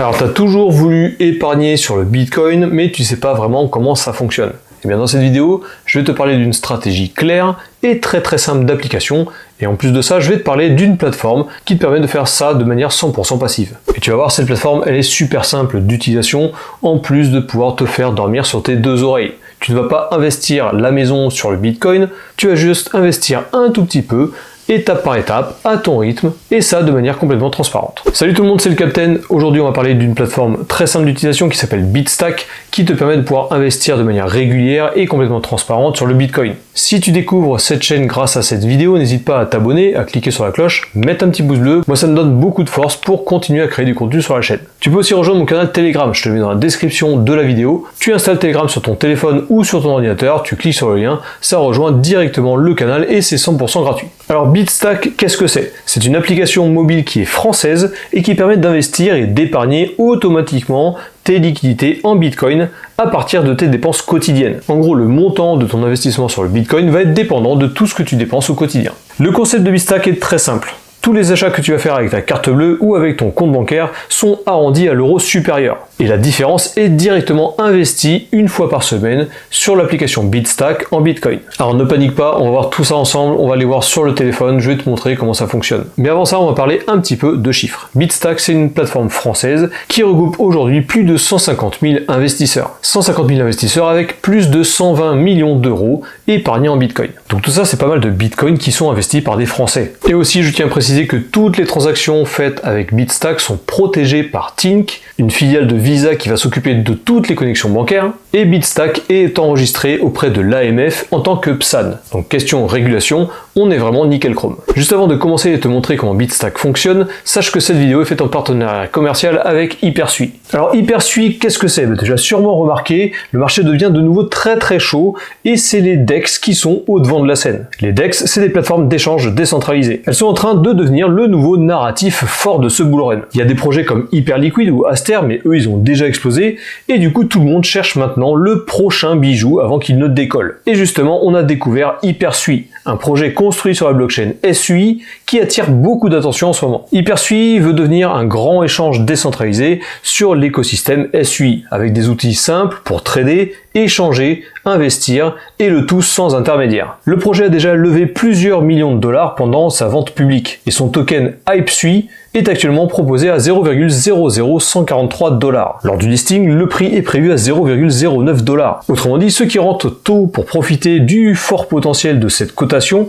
Alors tu as toujours voulu épargner sur le Bitcoin, mais tu sais pas vraiment comment ça fonctionne. Et bien dans cette vidéo, je vais te parler d'une stratégie claire et très simple d'application, et en plus de ça, je vais te parler d'une plateforme qui te permet de faire ça de manière 100% passive. Et tu vas voir, cette plateforme, elle est super simple d'utilisation, en plus de pouvoir te faire dormir sur tes deux oreilles. Tu ne vas pas investir la maison sur le Bitcoin, tu vas juste investir un tout petit peu, étape par étape, à ton rythme, et ça de manière complètement transparente. Salut tout le monde, c'est le Captain. Aujourd'hui on va parler d'une plateforme très simple d'utilisation qui s'appelle BitStack, qui te permet de pouvoir investir de manière régulière et complètement transparente sur le Bitcoin. Si tu découvres cette chaîne grâce à cette vidéo, n'hésite pas à t'abonner, à cliquer sur la cloche, mettre un petit pouce bleu, moi ça me donne beaucoup de force pour continuer à créer du contenu sur la chaîne. Tu peux aussi rejoindre mon canal Telegram, je te le mets dans la description de la vidéo. Tu installes Telegram sur ton téléphone ou sur ton ordinateur, tu cliques sur le lien, ça rejoint directement le canal et c'est 100% gratuit. Alors BitStack, qu'est-ce que c'est? C'est une application mobile qui est française et qui permet d'investir et d'épargner automatiquement tes liquidités en Bitcoin à partir de tes dépenses quotidiennes. En gros, le montant de ton investissement sur le Bitcoin va être dépendant de tout ce que tu dépenses au quotidien. Le concept de BitStack est très simple. Tous les achats que tu vas faire avec ta carte bleue ou avec ton compte bancaire sont arrondis à l'euro supérieur. Et la différence est directement investie une fois par semaine sur l'application BitStack en Bitcoin. Alors ne panique pas, on va voir tout ça ensemble, on va aller voir sur le téléphone, je vais te montrer comment ça fonctionne. Mais avant ça, on va parler un petit peu de chiffres. BitStack, c'est une plateforme française qui regroupe aujourd'hui plus de 150 000 investisseurs. 150 000 investisseurs avec plus de 120 millions d'euros épargnés en Bitcoin. Donc tout ça, c'est pas mal de Bitcoin qui sont investis par des Français. Et aussi, je tiens à préciser que toutes les transactions faites avec BitStack sont protégées par Tink, une filiale de Visa qui va s'occuper de toutes les connexions bancaires, et BitStack est enregistré auprès de l'AMF en tant que PSAN. Donc question régulation, on est vraiment nickel chrome. Juste avant de commencer et te montrer comment BitStack fonctionne, sache que cette vidéo est faite en partenariat commercial avec Hypersui. Alors Hypersui, qu'est-ce que c'est? Tu as sûrement remarqué, le marché devient de nouveau très chaud, et c'est les DEX qui sont au devant de la scène. Les DEX, c'est des plateformes d'échange décentralisées. Elles sont en train de devenir le nouveau narratif fort de ce bull run. Il y a des projets comme Hyperliquid ou Aster, mais eux ils ont déjà explosé, et du coup tout le monde cherche maintenant le prochain bijou avant qu'il ne décolle. Et justement, on a découvert Hypersui, un projet construit sur la blockchain SUI qui attire beaucoup d'attention en ce moment. Hypersui veut devenir un grand échange décentralisé sur l'écosystème SUI, avec des outils simples pour trader, échanger, investir, et le tout sans intermédiaire. Le projet a déjà levé plusieurs millions de dollars pendant sa vente publique, et son token HypeSui est actuellement proposé à 0,00143 $. Lors du listing, le prix est prévu à 0,09 $. Autrement dit, ceux qui rentrent tôt pour profiter du fort potentiel de cette cotation,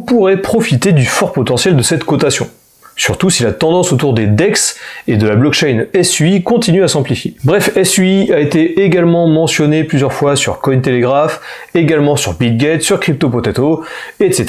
pourraient profiter du fort potentiel de cette cotation. Surtout si la tendance autour des DEX et de la blockchain SUI continue à s'amplifier. Bref, SUI a été également mentionné plusieurs fois sur Cointelegraph, également sur BitGet, sur CryptoPotato, etc.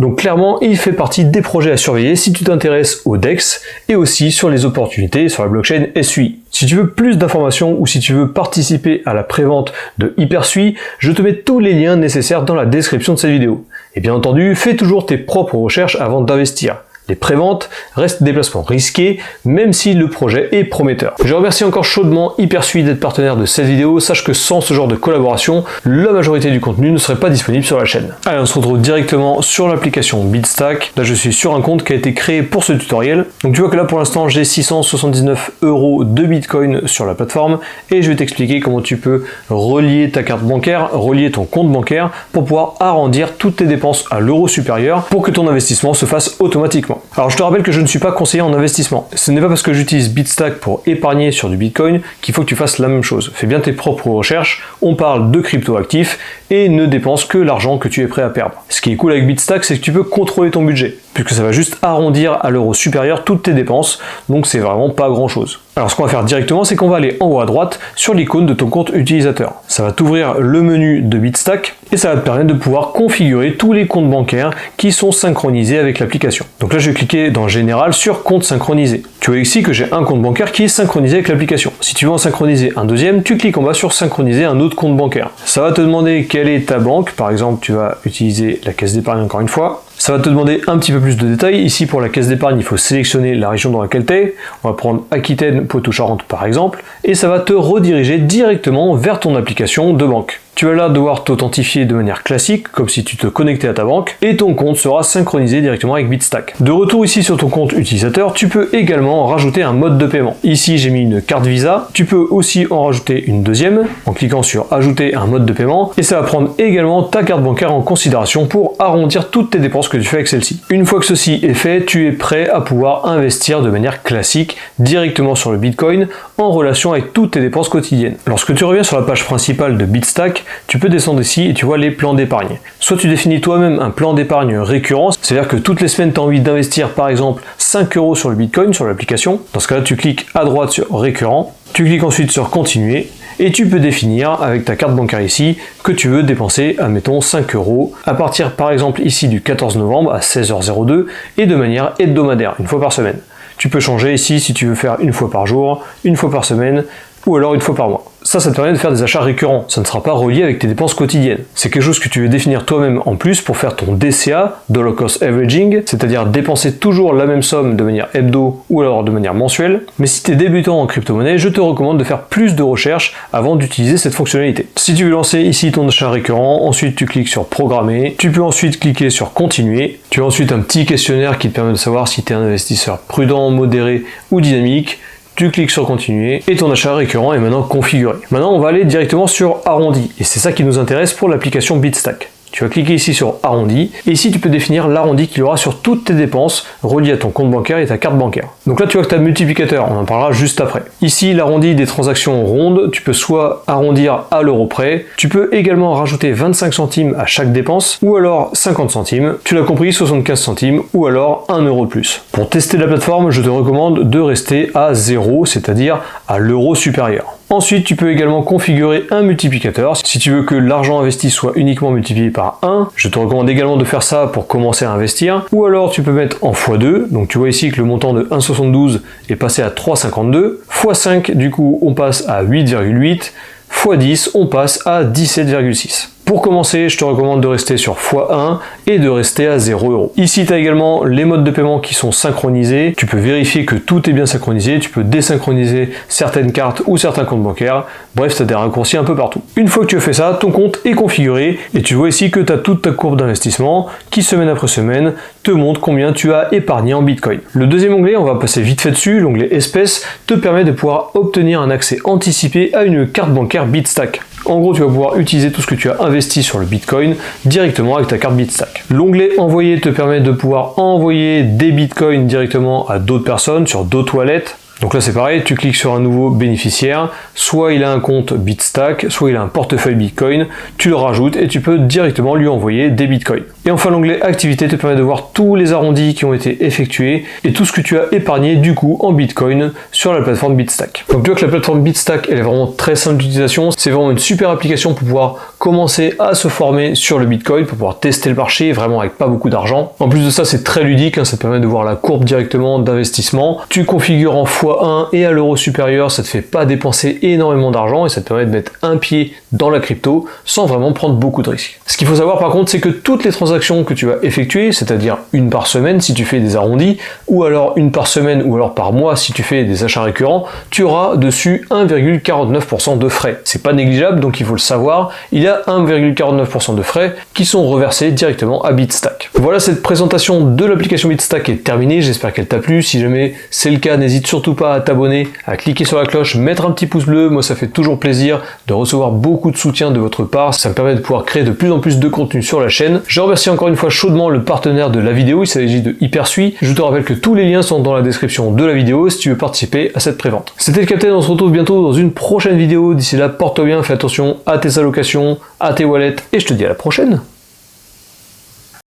Donc clairement, il fait partie des projets à surveiller si tu t'intéresses aux DEX et aussi sur les opportunités sur la blockchain SUI. Si tu veux plus d'informations ou si tu veux participer à la prévente de Hypersui, je te mets tous les liens nécessaires dans la description de cette vidéo. Et bien entendu, fais toujours tes propres recherches avant d'investir. Les préventes restent des placements risqués, même si le projet est prometteur. Je remercie encore chaudement Hypersui d'être partenaire de cette vidéo. Sache que sans ce genre de collaboration, la majorité du contenu ne serait pas disponible sur la chaîne. Allez, on se retrouve directement sur l'application BitStack. Là, je suis sur un compte qui a été créé pour ce tutoriel. Donc tu vois que là, pour l'instant, j'ai 679 € de Bitcoin sur la plateforme, et je vais t'expliquer comment tu peux relier ta carte bancaire, relier ton compte bancaire pour pouvoir arrondir toutes tes dépenses à l'euro supérieur pour que ton investissement se fasse automatiquement. Alors je te rappelle que je ne suis pas conseiller en investissement. Ce n'est pas parce que j'utilise BitStack pour épargner sur du Bitcoin qu'il faut que tu fasses la même chose. Fais bien tes propres recherches, on parle de crypto-actifs et ne dépense que l'argent que tu es prêt à perdre. Ce qui est cool avec BitStack, c'est que tu peux contrôler ton budget, puisque ça va juste arrondir à l'euro supérieur toutes tes dépenses, donc c'est vraiment pas grand chose. Alors ce qu'on va faire directement, c'est qu'on va aller en haut à droite sur l'icône de ton compte utilisateur. Ça va t'ouvrir le menu de BitStack et ça va te permettre de pouvoir configurer tous les comptes bancaires qui sont synchronisés avec l'application. Donc là je vais cliquer dans Général sur Compte synchronisé. Tu vois ici que j'ai un compte bancaire qui est synchronisé avec l'application. Si tu veux en synchroniser un deuxième, tu cliques en bas sur Synchroniser un autre compte bancaire. Ça va te demander quelle est ta banque. Par exemple, tu vas utiliser la caisse d'épargne encore une fois. Ça va te demander un petit peu plus de détails. Ici, pour la caisse d'épargne, il faut sélectionner la région dans laquelle tu es. On va prendre Aquitaine, Poitou-Charentes par exemple. Et ça va te rediriger directement vers ton application de banque. Tu vas là devoir t'authentifier de manière classique, comme si tu te connectais à ta banque, et ton compte sera synchronisé directement avec Bitstack. De retour ici sur ton compte utilisateur, tu peux également rajouter un mode de paiement. Ici j'ai mis une carte Visa, tu peux aussi en rajouter une deuxième, en cliquant sur ajouter un mode de paiement, et ça va prendre également ta carte bancaire en considération pour arrondir toutes tes dépenses que tu fais avec celle-ci. Une fois que ceci est fait, tu es prêt à pouvoir investir de manière classique directement sur le Bitcoin en relation avec toutes tes dépenses quotidiennes. Lorsque tu reviens sur la page principale de Bitstack, tu peux descendre ici et tu vois les plans d'épargne. Soit tu définis toi-même un plan d'épargne récurrent, c'est-à-dire que toutes les semaines tu as envie d'investir par exemple 5 € sur le Bitcoin, sur l'application. Dans ce cas-là, tu cliques à droite sur récurrent, tu cliques ensuite sur continuer et tu peux définir avec ta carte bancaire ici que tu veux dépenser, admettons 5 € à partir par exemple ici du 14 novembre à 16h02 et de manière hebdomadaire, une fois par semaine. Tu peux changer ici si tu veux faire une fois par jour, une fois par semaine ou alors une fois par mois. Ça te permet de faire des achats récurrents, ça ne sera pas relié avec tes dépenses quotidiennes. C'est quelque chose que tu veux définir toi-même en plus pour faire ton DCA, Dollar Cost Averaging, c'est-à-dire dépenser toujours la même somme de manière hebdo ou alors de manière mensuelle. Mais si tu es débutant en crypto-monnaie, je te recommande de faire plus de recherches avant d'utiliser cette fonctionnalité. Si tu veux lancer ici ton achat récurrent, ensuite tu cliques sur programmer, tu peux ensuite cliquer sur continuer, tu as ensuite un petit questionnaire qui te permet de savoir si tu es un investisseur prudent, modéré ou dynamique. Tu cliques sur continuer et ton achat récurrent est maintenant configuré. Maintenant, on va aller directement sur arrondi et c'est ça qui nous intéresse pour l'application Bitstack. Tu vas cliquer ici sur arrondi et ici tu peux définir l'arrondi qu'il y aura sur toutes tes dépenses reliées à ton compte bancaire et ta carte bancaire. Donc là tu vois que tu as multiplicateur, on en parlera juste après. Ici l'arrondi des transactions rondes, tu peux soit arrondir à l'euro près, tu peux également rajouter 25 centimes à chaque dépense ou alors 50 centimes, tu l'as compris 75 centimes ou alors 1 € de plus. Pour tester la plateforme, je te recommande de rester à 0, c'est-à-dire à l'euro supérieur. Ensuite, tu peux également configurer un multiplicateur. Si tu veux que l'argent investi soit uniquement multiplié par 1, je te recommande également de faire ça pour commencer à investir. Ou alors, tu peux mettre en x2. Donc, tu vois ici que le montant de 1,72 est passé à 3,52. x5, du coup, on passe à 8,8. x10, on passe à 17,6. Pour commencer, je te recommande de rester sur x1 et de rester à 0 €. Ici, tu as également les modes de paiement qui sont synchronisés. Tu peux vérifier que tout est bien synchronisé. Tu peux désynchroniser certaines cartes ou certains comptes bancaires. Bref, tu as des raccourcis un peu partout. Une fois que tu as fait ça, ton compte est configuré et tu vois ici que tu as toute ta courbe d'investissement qui, semaine après semaine, te montre combien tu as épargné en Bitcoin. Le deuxième onglet, on va passer vite fait dessus, l'onglet espèces, te permet de pouvoir obtenir un accès anticipé à une carte bancaire Bitstack. En gros, tu vas pouvoir utiliser tout ce que tu as investi sur le Bitcoin directement avec ta carte Bitstack. L'onglet envoyer te permet de pouvoir envoyer des Bitcoins directement à d'autres personnes sur d'autres wallets. Donc là c'est pareil, tu cliques sur un nouveau bénéficiaire, soit il a un compte Bitstack, soit il a un portefeuille Bitcoin, tu le rajoutes et tu peux directement lui envoyer des Bitcoins. Et enfin l'onglet activité te permet de voir tous les arrondis qui ont été effectués et tout ce que tu as épargné du coup en Bitcoin sur la plateforme Bitstack. Donc tu vois que la plateforme Bitstack elle est vraiment très simple d'utilisation, c'est vraiment une super application pour pouvoir commencer à se former sur le Bitcoin, pour pouvoir tester le marché vraiment avec pas beaucoup d'argent. En plus de ça c'est très ludique, ça te permet de voir la courbe directement d'investissement, tu configures en x1 et à l'euro supérieur, ça te fait pas dépenser énormément d'argent et ça te permet de mettre un pied dans la crypto sans vraiment prendre beaucoup de risques. Ce qu'il faut savoir par contre, c'est que toutes les transactions que tu vas effectuer, c'est-à-dire une par semaine si tu fais des arrondis, ou alors une par semaine ou alors par mois si tu fais des achats récurrents, tu auras dessus 1,49% de frais. C'est pas négligeable, donc il faut le savoir, il y a 1,49% de frais qui sont reversés directement à Bitstack. Voilà, cette présentation de l'application Bitstack est terminée, j'espère qu'elle t'a plu. Si jamais c'est le cas, n'hésite surtout pas à t'abonner, à cliquer sur la cloche, mettre un petit pouce bleu, moi ça fait toujours plaisir de recevoir beaucoup de soutien de votre part, ça me permet de pouvoir créer de plus en plus de contenu sur la chaîne. Je remercie encore une fois chaudement le partenaire de la vidéo, il s'agit de Hypersui. Je te rappelle que tous les liens sont dans la description de la vidéo si tu veux participer à cette prévente. C'était le Capitaine, on se retrouve bientôt dans une prochaine vidéo, d'ici là porte-toi bien, fais attention à tes allocations, à tes wallets et je te dis à la prochaine.